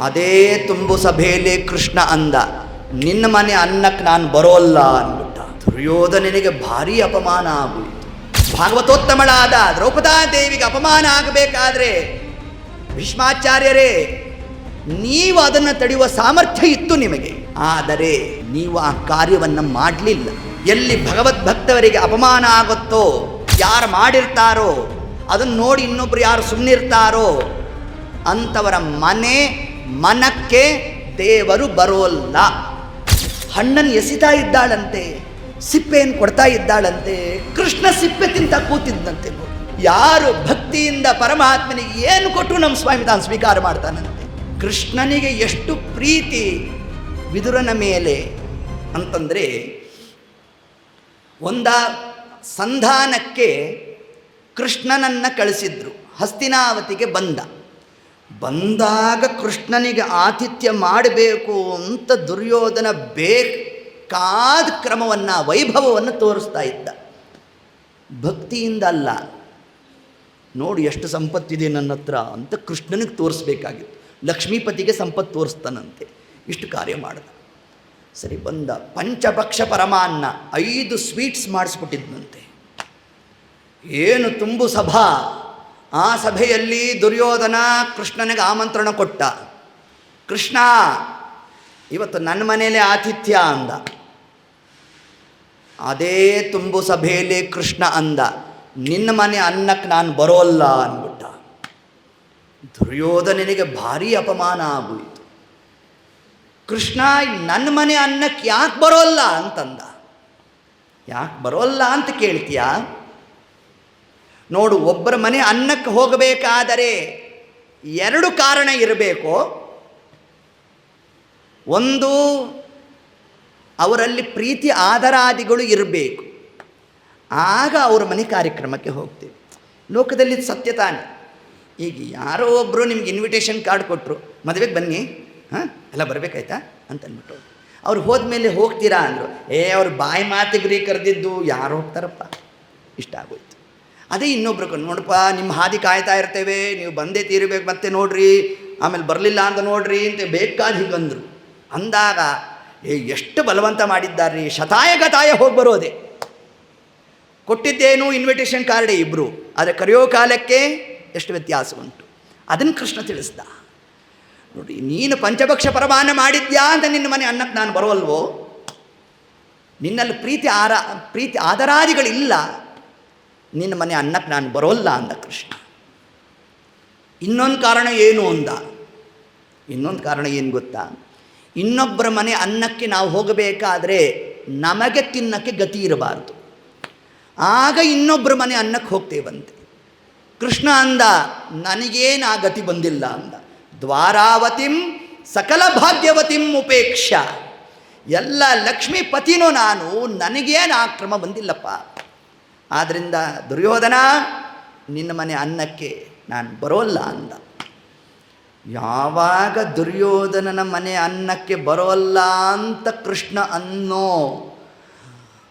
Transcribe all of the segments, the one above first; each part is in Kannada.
ಅದೇ ತುಂಬು ಸಭೆಯಲ್ಲಿ ಕೃಷ್ಣ ಅಂದ, ನಿನ್ನ ಮನೆ ಅನ್ನಕ್ಕೆ ನಾನು ಬರೋಲ್ಲ ಅಂದ್ಬಿಟ್ಟ. ದುರ್ಯೋಧನನಿಗೆ ಭಾರೀ ಅಪಮಾನ ಆಗೋಯಿತು. ಭಾಗವತೋತ್ತಮಳಾದ ದ್ರೌಪದಾದೇವಿಗೆ ಅಪಮಾನ ಆಗಬೇಕಾದ್ರೆ ಭೀಷ್ಮಾಚಾರ್ಯರೇ, ನೀವು ಅದನ್ನು ತಡೆಯುವ ಸಾಮರ್ಥ್ಯ ಇತ್ತು ನಿಮಗೆ, ಆದರೆ ನೀವು ಆ ಕಾರ್ಯವನ್ನು ಮಾಡಲಿಲ್ಲ. ಎಲ್ಲಿ ಭಗವದ್ಭಕ್ತವರಿಗೆ ಅಪಮಾನ ಆಗುತ್ತೋ, ಯಾರು ಮಾಡಿರ್ತಾರೋ ಅದನ್ನು ನೋಡಿ ಇನ್ನೊಬ್ರು ಯಾರು ಸುಮ್ಮನಿರ್ತಾರೋ ಅಂಥವರ ಮನಕ್ಕೆ ದೇವರು ಬರೋಲ್ಲ. ಹಣ್ಣನ್ನು ಎಸಿತಾ ಇದ್ದಾಳಂತೆ, ಸಿಪ್ಪೆಯನ್ನು ಕೊಡ್ತಾ ಇದ್ದಾಳಂತೆ, ಕೃಷ್ಣ ಸಿಪ್ಪೆ ತಿಂತ ಕೂತಿದ್ದಂತೆ. ಯಾರು ಭಕ್ತಿಯಿಂದ ಪರಮಾತ್ಮನಿಗೆ ಏನು ಕೊಟ್ಟು ನಮ್ಮ ಸ್ವಾಮಿ ತಾನು ಸ್ವೀಕಾರ ಮಾಡ್ತಾನಂತೆ. ಕೃಷ್ಣನಿಗೆ ಎಷ್ಟು ಪ್ರೀತಿ ವಿದುರನ ಮೇಲೆ ಅಂತಂದರೆ, ಸಂಧಾನಕ್ಕೆ ಕೃಷ್ಣನನ್ನು ಕಳಿಸಿದ್ರು. ಹಸ್ತಿನಾವತಿಗೆ ಬಂದಾಗ ಕೃಷ್ಣನಿಗೆ ಆತಿಥ್ಯ ಮಾಡಬೇಕು ಅಂತ ದುರ್ಯೋಧನ ಬೇಕಾದ ಕ್ರಮವನ್ನು, ವೈಭವವನ್ನು ತೋರಿಸ್ತಾ ಇದ್ದ. ಭಕ್ತಿಯಿಂದ ಅಲ್ಲ, ನೋಡಿ ಎಷ್ಟು ಸಂಪತ್ತಿದೆ ನನ್ನ ಹತ್ರ ಅಂತ ಕೃಷ್ಣನಿಗೆ ತೋರಿಸ್ಬೇಕಾಗಿತ್ತು. ಲಕ್ಷ್ಮೀಪತಿಗೆ ಸಂಪತ್ತು ತೋರಿಸ್ತಾನಂತೆ, ಇಷ್ಟು ಕಾರ್ಯ ಮಾಡ್ದ. ಸರಿ, ಪಂಚಭಕ್ಷ ಪರಮಾನ್ನ 5 ಸ್ವೀಟ್ಸ್ ಮಾಡಿಸ್ಬಿಟ್ಟಿದ್ದಂತೆ. ಏನು ತುಂಬು ಸಭಾ, ಆ ಸಭೆಯಲ್ಲಿ ದುರ್ಯೋಧನ ಕೃಷ್ಣನಿಗೆ ಆಮಂತ್ರಣ ಕೊಟ್ಟ. ಕೃಷ್ಣ, ಇವತ್ತು ನನ್ನ ಮನೆಯಲ್ಲೇ ಆತಿಥ್ಯ ಅಂದ. ಅದೇ ತುಂಬು ಸಭೆಯಲ್ಲಿ ಕೃಷ್ಣ ಅಂದ, ನಿನ್ನ ಮನೆ ಅನ್ನಕ್ಕೆ ನಾನು ಬರೋಲ್ಲ ಅಂದ್ಬಿಟ್ಟ. ದುರ್ಯೋಧನನಿಗೆ ಭಾರೀ ಅಪಮಾನ ಆಗೋಯಿತು. ಕೃಷ್ಣ, ನನ್ನ ಮನೆ ಅನ್ನಕ್ಕೆ ಯಾಕೆ ಬರೋಲ್ಲ ಅಂತಂದ. ಯಾಕೆ ಬರೋಲ್ಲ ಅಂತ ಕೇಳ್ತೀಯಾ? ನೋಡು, ಒಬ್ಬರ ಮನೆ ಅನ್ನಕ್ಕೆ ಹೋಗಬೇಕಾದರೆ 2 ಕಾರಣ ಇರಬೇಕು. ಒಂದು, ಅವರಲ್ಲಿ ಪ್ರೀತಿ ಆದರಾದಿಗಳು ಇರಬೇಕು, ಆಗ ಅವರ ಮನೆ ಕಾರ್ಯಕ್ರಮಕ್ಕೆ ಹೋಗ್ತೀವಿ. ಲೋಕದಲ್ಲಿ ಸತ್ಯ ತಾನೆ. ಈಗ ಯಾರೋ ಒಬ್ಬರು ನಿಮ್ಗೆ ಇನ್ವಿಟೇಷನ್ ಕಾರ್ಡ್ ಕೊಟ್ಟರು, ಮದುವೆಗೆ ಬನ್ನಿ, ಎಲ್ಲ ಬರಬೇಕಾಯ್ತಾ ಅಂತ ಅಂದ್ಬಿಟ್ಟು ಅವ್ರು ಹೋದ್ಮೇಲೆ ಹೋಗ್ತೀರಾ ಅಂದರು. ಅವ್ರು ಬಾಯಿ ಮಾತಿಗ್ರಿ ಕರೆದಿದ್ದು, ಯಾರು ಹೋಗ್ತಾರಪ್ಪ, ಇಷ್ಟ ಆಗೋಯ್ತು. ಅದೇ ಇನ್ನೊಬ್ರು, ನೋಡಪ್ಪ ನಿಮ್ಮ ಹಾದಿ ಕಾಯ್ತಾ ಇರ್ತೇವೆ, ನೀವು ಬಂದೇ ತೀರಬೇಕು, ಮತ್ತೆ ನೋಡ್ರಿ, ಆಮೇಲೆ ಬರಲಿಲ್ಲ ಅಂತ ನೋಡ್ರಿ ಅಂತ ಬೇಕಾದ ಹೀಗಂದರು. ಅಂದಾಗ ಎಷ್ಟು ಬಲವಂತ ಮಾಡಿದ್ದಾರ್ರಿ, ಶತಾಯ ಗತಾಯ ಹೋಗಿ ಬರೋದೆ. ಕೊಟ್ಟಿದ್ದೇನು ಇನ್ವಿಟೇಷನ್ ಕಾರ್ಡೇ ಇಬ್ಬರು, ಆದರೆ ಕರೆಯೋ ಕಾಲಕ್ಕೆ ಎಷ್ಟು ವ್ಯತ್ಯಾಸ ಉಂಟು. ಅದನ್ನು ಕೃಷ್ಣ ತಿಳಿಸ್ದ. ನೋಡಿ, ನೀನು ಪಂಚಭಕ್ಷ ಪರಮಾನ ಮಾಡಿದ್ಯಾ ಅಂತ ನಿನ್ನ ಮನೆ ಅನ್ನಕ್ಕೆ ನಾನು ಬರೋಲ್ವೋ, ನಿನ್ನಲ್ಲಿ ಪ್ರೀತಿ ಆದರಾದಿಗಳಿಲ್ಲ, ನಿನ್ನ ಮನೆ ಅನ್ನಕ್ಕೆ ನಾನು ಬರೋಲ್ಲ ಅಂದ ಕೃಷ್ಣ. ಇನ್ನೊಂದು ಕಾರಣ ಏನು ಅಂದ. ಇನ್ನೊಂದು ಕಾರಣ ಏನು ಗೊತ್ತಾ? ಇನ್ನೊಬ್ಬರ ಮನೆ ಅನ್ನಕ್ಕೆ ನಾವು ಹೋಗಬೇಕಾದ್ರೆ ನಮಗೆ ತಿನ್ನಕ್ಕೆ ಗತಿ ಇರಬಾರ್ದು, ಆಗ ಇನ್ನೊಬ್ಬರ ಮನೆ ಅನ್ನಕ್ಕೆ ಹೋಗ್ತೇವಂತೆ. ಕೃಷ್ಣ ಅಂದ, ನನಗೇನು ಆ ಗತಿ ಬಂದಿಲ್ಲ ಅಂದ. ದ್ವಾರಾವತಿಂ ಸಕಲ ಭಾಗ್ಯವತಿಂ ಉಪೇಕ್ಷ, ಎಲ್ಲ ಲಕ್ಷ್ಮೀಪತಿನೂ ನಾನು, ನನಗೇನು ಆ ಕ್ರಮ ಬಂದಿಲ್ಲಪ್ಪ. ಆದ್ದರಿಂದ ದುರ್ಯೋಧನ, ನಿನ್ನ ಮನೆ ಅನ್ನಕ್ಕೆ ನಾನು ಬರೋಲ್ಲ ಅಂದ. ಯಾವಾಗ ದುರ್ಯೋಧನನ ಮನೆ ಅನ್ನಕ್ಕೆ ಬರೋಲ್ಲ ಅಂತ ಕೃಷ್ಣ ಅನ್ನೋ,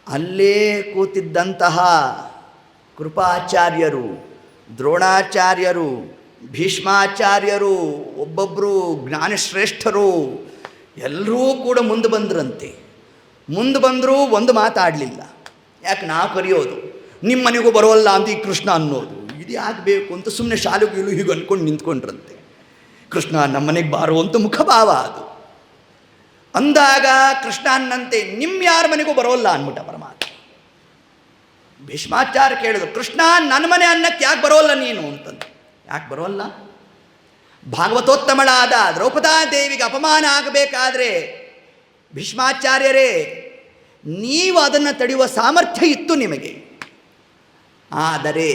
ಅಲ್ಲೇ ಕೂತಿದ್ದಂತಹ ಕೃಪಾಚಾರ್ಯರು, ದ್ರೋಣಾಚಾರ್ಯರು, ಭೀಷ್ಮಾಚಾರ್ಯರು, ಒಬ್ಬೊಬ್ಬರು ಜ್ಞಾನಶ್ರೇಷ್ಠರು ಎಲ್ಲರೂ ಕೂಡ ಮುಂದೆ ಬಂದ್ರಂತೆ. ಮುಂದೆ ಬಂದರೂ ಒಂದು ಮಾತಾಡಲಿಲ್ಲ. ಯಾಕೆ ನಾವು ಕರೆಯೋದು, ನಿಮ್ಮ ಮನೆಗೂ ಬರೋಲ್ಲ ಅಂತ ಈ ಕೃಷ್ಣ ಅನ್ನೋದು, ಇದು ಆಗಬೇಕು ಅಂತ ಸುಮ್ಮನೆ ಶಾಲೆಗಳು ಹೀಗೆ ಅಂದ್ಕೊಂಡು ನಿಂತ್ಕೊಂಡ್ರಂತೆ. ಕೃಷ್ಣ ನಮ್ಮ ಮನೆಗೆ ಬಾರೋ ಅಂತ ಮುಖಭಾವ ಅದು. ಅಂದಾಗ ಕೃಷ್ಣ ಅನ್ನಂತೆ, ನಿಮ್ಮ ಯಾರ ಮನೆಗೂ ಬರೋಲ್ಲ ಅಂದ್ಬಿಟ್ಟ ಪರಮಾತ್ಮ. ಭೀಷ್ಮಾಚಾರ್ಯ ಕೇಳಿದ್ರು, ಕೃಷ್ಣ ನನ್ನ ಮನೆ ಅನ್ನಕ್ಕೆ ಯಾಕೆ ಬರೋಲ್ಲ ನೀನು ಅಂತಂದು. ಯಾಕೆ ಬರೋಲ್ಲ? ಭಾಗವತೋತ್ತಮಳಾದ ದ್ರೌಪದಾದೇವಿಗೆ ಅಪಮಾನ ಆಗಬೇಕಾದ್ರೆ ಭೀಷ್ಮಾಚಾರ್ಯರೇ, ನೀವು ಅದನ್ನು ತಡೆಯುವ ಸಾಮರ್ಥ್ಯ ಇತ್ತು ನಿಮಗೆ, ಆದರೆ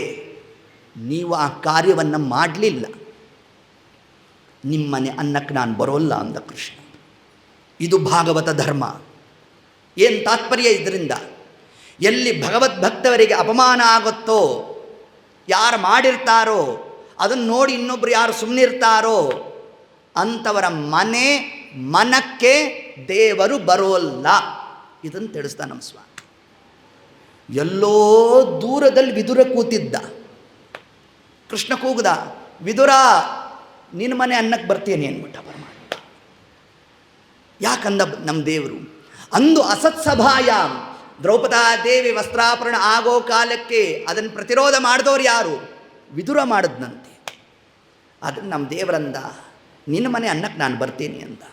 ನೀವು ಆ ಕಾರ್ಯವನ್ನು ಮಾಡಲಿಲ್ಲ. ನಿಮ್ಮನೆ ಅನ್ನಕ್ಕೆ ನಾನು ಬರೋಲ್ಲ ಅಂದ ಕೃಷ್ಣ. ಇದು ಭಾಗವತ ಧರ್ಮ. ಏನು ತಾತ್ಪರ್ಯ ಇದರಿಂದ? ಎಲ್ಲಿ ಭಗವದ್ಭಕ್ತವರಿಗೆ ಅಪಮಾನ ಆಗುತ್ತೋ, ಯಾರು ಮಾಡಿರ್ತಾರೋ ಅದನ್ನು ನೋಡಿ ಇನ್ನೊಬ್ರು ಯಾರು ಸುಮ್ಮನಿರ್ತಾರೋ ಅಂಥವರ ಮನಕ್ಕೆ ದೇವರು ಬರೋಲ್ಲ. ಇದನ್ನು ತಿಳಿಸ್ತಾ ನಮ್ಮ ಸ್ವಾಮಿ. ಎಲ್ಲೋ ದೂರದಲ್ಲಿ ವಿದುರ ಕೂತಿದ್ದ. ಕೃಷ್ಣ ಕೂಗ್ದ, ವಿದುರ ನಿನ್ನ ಮನೆ ಅನ್ನಕ್ಕೆ ಬರ್ತೀನಿ ಅಂದ್ಬಿಟ್ಟ ಪರಮಾತ್ಮ. ಯಾಕಂದ ನಮ್ಮ ದೇವರು ಅಂದು ಅಸತ್ಸಭಾಯಾಮ್ ದ್ರೌಪದಾದೇವಿ ವಸ್ತ್ರಾಪರಣ ಆಗೋ ಕಾಲಕ್ಕೆ ಅದನ್ನು ಪ್ರತಿರೋಧ ಮಾಡಿದವರು ಯಾರು? ವಿದುರ ಮಾಡಿದ್ನಂತೆ. ಅದನ್ನು ನಮ್ಮ ದೇವರಂದ, ನಿನ್ನ ಮನೆ ಅನ್ನಕ್ಕೆ ನಾನು ಬರ್ತೀನಿ ಅಂತ.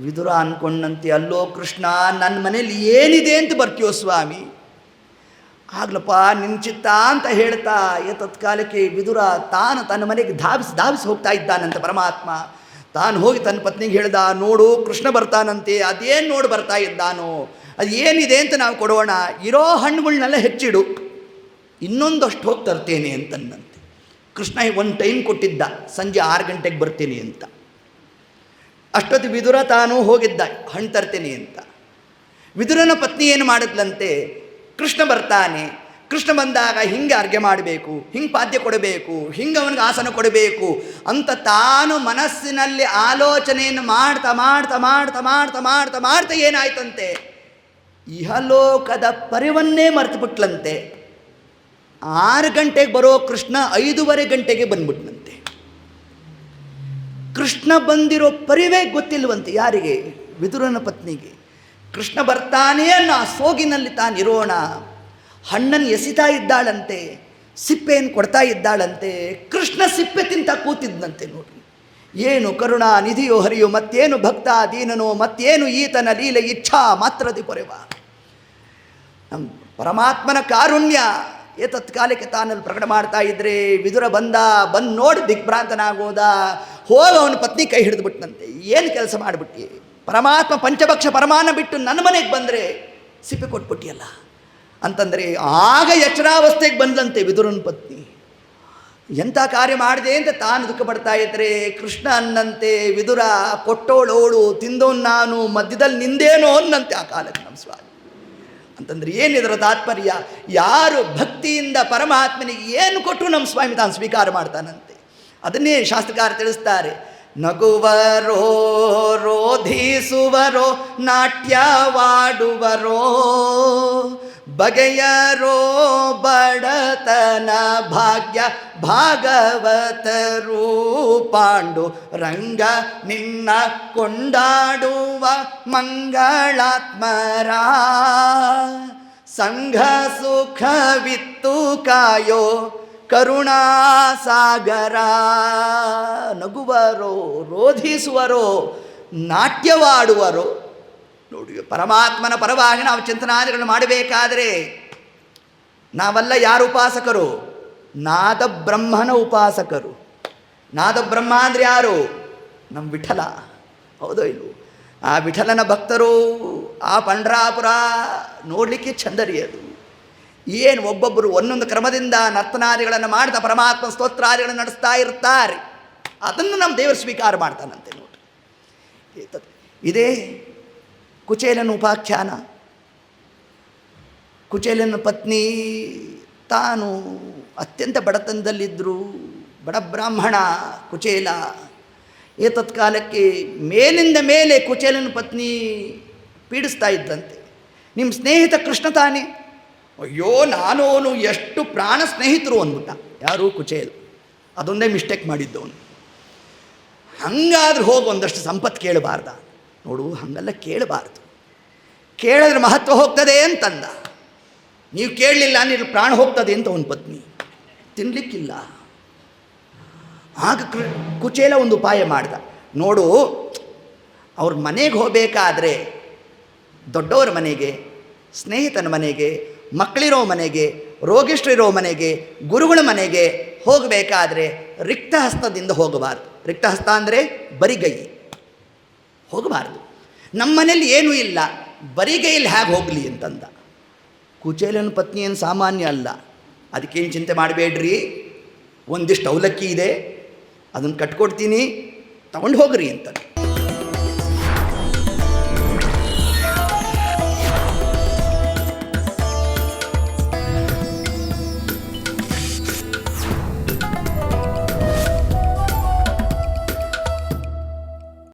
ವಿದುರ ಅಂದ್ಕೊಂಡಂತೆ, ಅಲ್ಲೋ ಕೃಷ್ಣ, ನನ್ನ ಮನೇಲಿ ಏನಿದೆ ಅಂತ ಬರ್ತೀಯೋ ಸ್ವಾಮಿ? ಆಗ್ಲಪ್ಪ ನಿನ್ನ ಚಿತ್ತ ಅಂತ ಹೇಳ್ತಾ ತತ್ಕಾಲಕ್ಕೆ ವಿದುರ ತಾನು ತನ್ನ ಮನೆಗೆ ಧಾವಿಸಿ ಹೋಗ್ತಾ ಇದ್ದಾನಂತೆ. ಪರಮಾತ್ಮ ತಾನು ಹೋಗಿ ತನ್ನ ಪತ್ನಿಗೆ ಹೇಳ್ದ, ನೋಡು ಕೃಷ್ಣ ಬರ್ತಾನಂತೆ, ಅದೇನು ನೋಡಿ ಬರ್ತಾ ಇದ್ದಾನೋ, ಅದು ಏನಿದೆ ಅಂತ ನಾವು ಕೊಡೋಣ, ಇರೋ ಹಣ್ಣುಗಳನ್ನೆಲ್ಲ ಹೆಚ್ಚಿಡು, ಇನ್ನೊಂದಷ್ಟು ಹೋಗಿ ತರ್ತೇನೆ ಅಂತಂದಂತೆ. ಕೃಷ್ಣ ಒಂದು ಟೈಮ್ ಕೊಟ್ಟಿದ್ದ, ಸಂಜೆ 6 ಗಂಟೆಗೆ ಬರ್ತೀನಿ ಅಂತ. ಅಷ್ಟೊತ್ತು ವಿದುರ ತಾನು ಹೋಗಿದ್ದ ಹಣ್ಣು ತರ್ತೇನೆ ಅಂತ. ವಿದುರನ ಪತ್ನಿ ಏನು ಮಾಡಿದ್ಲಂತೆ, ಕೃಷ್ಣ ಬರ್ತಾನೆ, ಕೃಷ್ಣ ಬಂದಾಗ ಹಿಂಗೆ ಅರ್ಘ್ಯ ಮಾಡಬೇಕು, ಹಿಂಗೆ ಪಾದ್ಯ ಕೊಡಬೇಕು, ಹಿಂಗೆ ಅವನಿಗೆ ಆಸನ ಕೊಡಬೇಕು ಅಂತ ತಾನು ಮನಸ್ಸಿನಲ್ಲಿ ಆಲೋಚನೆಯನ್ನು ಮಾಡ್ತಾ ಮಾಡ್ತಾ ಮಾಡ್ತಾ ಮಾಡ್ತಾ ಮಾಡ್ತಾ ಮಾಡ್ತಾ ಏನಾಯ್ತಂತೆ, ಇಹಲೋಕದ ಪರಿವನ್ನೇ ಮರೆತು ಬಿಟ್ಲಂತೆ. 6 ಗಂಟೆಗೆ ಬರೋ ಕೃಷ್ಣ 5:15 ಗಂಟೆಗೆ ಬಂದ್ಬಿಟ್ನಂತೆ. ಕೃಷ್ಣ ಬಂದಿರೋ ಪರಿವೇ ಗೊತ್ತಿಲ್ವಂತೆ ಯಾರಿಗೆ? ವಿದುರನ ಪತ್ನಿಗೆ. ಕೃಷ್ಣ ಬರ್ತಾನೆ ಅನ್ನೋ ಆ ಸೋಗಿನಲ್ಲಿ ತಾನಿರೋಣ. ಹಣ್ಣನ್ನು ಎಸಿತಾ ಇದ್ದಾಳಂತೆ, ಸಿಪ್ಪೆಯನ್ನು ಕೊಡ್ತಾ ಇದ್ದಾಳಂತೆ. ಕೃಷ್ಣ ಸಿಪ್ಪೆ ತಿಂತ ಕೂತಿದ್ದಂತೆ. ನೋಡ್ರಿ, ಏನು ಕರುಣಾ ನಿಧಿಯೋ ಹರಿಯೋ, ಮತ್ತೇನು ಭಕ್ತ ದೀನನೋ, ಮತ್ತೇನು ಈತನ ಲೀಲೆ ಇಚ್ಛಾ ಮಾತ್ರದಿ ಪೊರೆವ. ನಮ್ಮ ಪರಮಾತ್ಮನ ಕಾರುಣ್ಯ ತತ್ಕಾಲಕ್ಕೆ ತಾನಲ್ಲಿ ಪ್ರಕಟ ಮಾಡ್ತಾ ಇದ್ರೆ ವಿದುರ ಬಂದು ನೋಡಿ ದಿಗ್ಭ್ರಾಂತನಾಗೋದ. ಹೋಗಿ ಅವನ ಪತ್ನಿ ಕೈ ಹಿಡಿದ್ಬಿಟ್ನಂತೆ. ಏನು ಕೆಲಸ ಮಾಡಿಬಿಟ್ಟಿ? ಪರಮಾತ್ಮ ಪಂಚಭಕ್ಷ ಪರಮಾನ ಬಿಟ್ಟು ನನ್ನ ಮನೆಗೆ ಬಂದರೆ ಸಿಪ್ಪೆ ಕೊಟ್ಬಿಟ್ಟಿಯಲ್ಲ ಅಂತಂದರೆ, ಆಗ ಎಚ್ಚರಾವಸ್ಥೆಗೆ ಬಂದಂತೆ ವಿದುರನ ಪತ್ನಿ. ಎಂಥ ಕಾರ್ಯ ಮಾಡಿದೆ ಅಂತ ತಾನು ದುಃಖ ಪಡ್ತಾ ಇದ್ರೆ, ಕೃಷ್ಣ ಅನ್ನಂತೆ ವಿದುರ ಕೊಟ್ಟೋಳೋಳು, ತಿಂದೋನು ನಾನು, ಮಧ್ಯದಲ್ಲಿ ನಿಂದೇನೋ ಅನ್ನಂತೆ ಆ ಕಾಲಕ್ಕೆ ನಮ್ಮ ಸ್ವಾಮಿ. ಅಂತಂದರೆ ಏನಿದರ ತಾತ್ಪರ್ಯ? ಯಾರು ಭಕ್ತಿಯಿಂದ ಪರಮಾತ್ಮನಿಗೆ ಏನು ಕೊಟ್ಟರು ನಮ್ಮ ಸ್ವಾಮಿ ತಾನು ಸ್ವೀಕಾರ ಮಾಡ್ತಾನಂತೆ. ಅದನ್ನೇ ಶಾಸ್ತ್ರಕಾರ ತಿಳಿಸ್ತಾರೆ. ನಗುವರೋ, ರೋಧಿಸುವರೋ, ನಾಟ್ಯವಾಡುವರೋ, ಬಗೆಯರೋ ಬಡತನ ಭಾಗ್ಯ ಭಾಗವತರು, ಪಾಂಡು ರಂಗ ನಿನ್ನ ಕೊಂಡಾಡುವ ಮಂಗಳಾತ್ಮರ, ಸಂಘ ಸುಖವಿತ್ತು ಕಾಯೋ ಕರುಣಾಸಾಗರ. ನಗುವರೋ, ರೋಧಿಸುವರೋ, ನಾಟ್ಯವಾಡುವರೋ. ನೋಡಿ, ಪರಮಾತ್ಮನ ಪರವಾಗಿ ನಾವು ಚಿಂತನಾದಿಗಳನ್ನು ಮಾಡಬೇಕಾದರೆ ನಾವೆಲ್ಲ ಯಾರು ಉಪಾಸಕರು? ನಾದ ಬ್ರಹ್ಮನ ಉಪಾಸಕರು. ನಾದ ಬ್ರಹ್ಮ ಅಂದರೆ ಯಾರು? ನಮ್ಮ ವಿಠಲ. ಹೌದೋ ಇಲ್ವೋ? ಆ ವಿಠಲನ ಭಕ್ತರು ಆ ಪಂಡ್ರಾಪುರ ನೋಡಲಿಕ್ಕೆ ಚಂದರಿ. ಅದು ಏನು ಒಬ್ಬೊಬ್ಬರು ಒಂದೊಂದು ಕ್ರಮದಿಂದ ನರ್ತನಾದಿಗಳನ್ನು ಮಾಡ್ತಾ ಪರಮಾತ್ಮ ಸ್ತೋತ್ರಾದಿಗಳನ್ನು ನಡೆಸ್ತಾ ಇರ್ತಾರೆ. ಅದನ್ನು ನಮ್ಮ ದೇವರು ಸ್ವೀಕಾರ ಮಾಡ್ತಾನಂತೆ. ನೋಡ್ರಿ, ಇದೇ ಕುಚೇಲನ ಉಪಾಖ್ಯಾನ. ಕುಚೇಲನ ಪತ್ನಿ ತಾನು ಅತ್ಯಂತ ಬಡತನದಲ್ಲಿದ್ದರು, ಬಡ ಬ್ರಾಹ್ಮಣ ಕುಚೇಲ. ತತ್ಕಾಲಕ್ಕೆ ಮೇಲಿಂದ ಮೇಲೆ ಕುಚೇಲನ ಪತ್ನಿ ಪೀಡಿಸ್ತಾ ಇದ್ದಂತೆ. ನಿಮ್ಮ ಸ್ನೇಹಿತ ಕೃಷ್ಣ ತಾನೇ? ಅಯ್ಯೋ, ನಾನೋನು ಎಷ್ಟು ಪ್ರಾಣ ಸ್ನೇಹಿತರು ಅಂದ್ಬಿಟ್ಟ. ಯಾರು? ಕುಚೇಲ. ಅದೊಂದೇ ಮಿಸ್ಟೇಕ್ ಮಾಡಿದ್ದವನು. ಹಂಗಾದ್ರೆ ಹೋಗಿ ಒಂದಷ್ಟು ಸಂಪತ್ತು ಕೇಳಬಾರ್ದ? ನೋಡು, ಹಾಗೆಲ್ಲ ಕೇಳಬಾರ್ದು. ಕೇಳಿದ್ರೆ ಮಹತ್ವ ಹೋಗ್ತದೆ ಅಂತಂದ. ನೀವು ಕೇಳಲಿಲ್ಲ, ನೀನು ಪ್ರಾಣ ಹೋಗ್ತದೆ ಅಂತ ಅವನ ಪತ್ನಿ. ತಿನ್ನಲಿಕ್ಕಿಲ್ಲ. ಆಗ ಕುಚೇಲ ಒಂದು ಉಪಾಯ ಮಾಡ್ದ. ನೋಡು, ಅವ್ರ ಮನೆಗೆ ಹೋಗಬೇಕಾದ್ರೆ ದೊಡ್ಡವರ ಮನೆಗೆ, ಸ್ನೇಹಿತನ ಮನೆಗೆ, ಮಕ್ಕಳಿರೋ ಮನೆಗೆ, ರೋಗಿಷ್ಠರಿರೋ ಮನೆಗೆ, ಗುರುಗಳ ಮನೆಗೆ ಹೋಗಬೇಕಾದ್ರೆ ರಿಕ್ತ ಹಸ್ತದಿಂದ ಹೋಗಬಾರ್ದು. ರಿಕ್ತ ಹಸ್ತ ಅಂದರೆ ಬರಿಗೈ ಹೋಗಬಾರ್ದು. ನಮ್ಮ ಮನೇಲಿ ಏನೂ ಇಲ್ಲ, ಬರಿಗೈಯಲ್ಲಿ ಹೇಗೆ ಹೋಗಲಿ ಅಂತಂದ. ಕುಚೇಲನ ಪತ್ನಿ ಏನು ಸಾಮಾನ್ಯ ಅಲ್ಲ. ಅದಕ್ಕೇನು ಚಿಂತೆ ಮಾಡಬೇಡ್ರಿ, ಒಂದಿಷ್ಟು ಅವಲಕ್ಕಿ ಇದೆ, ಅದನ್ನು ಕಟ್ಕೊಡ್ತೀನಿ, ತಗೊಂಡು ಹೋಗ್ರಿ ಅಂತ.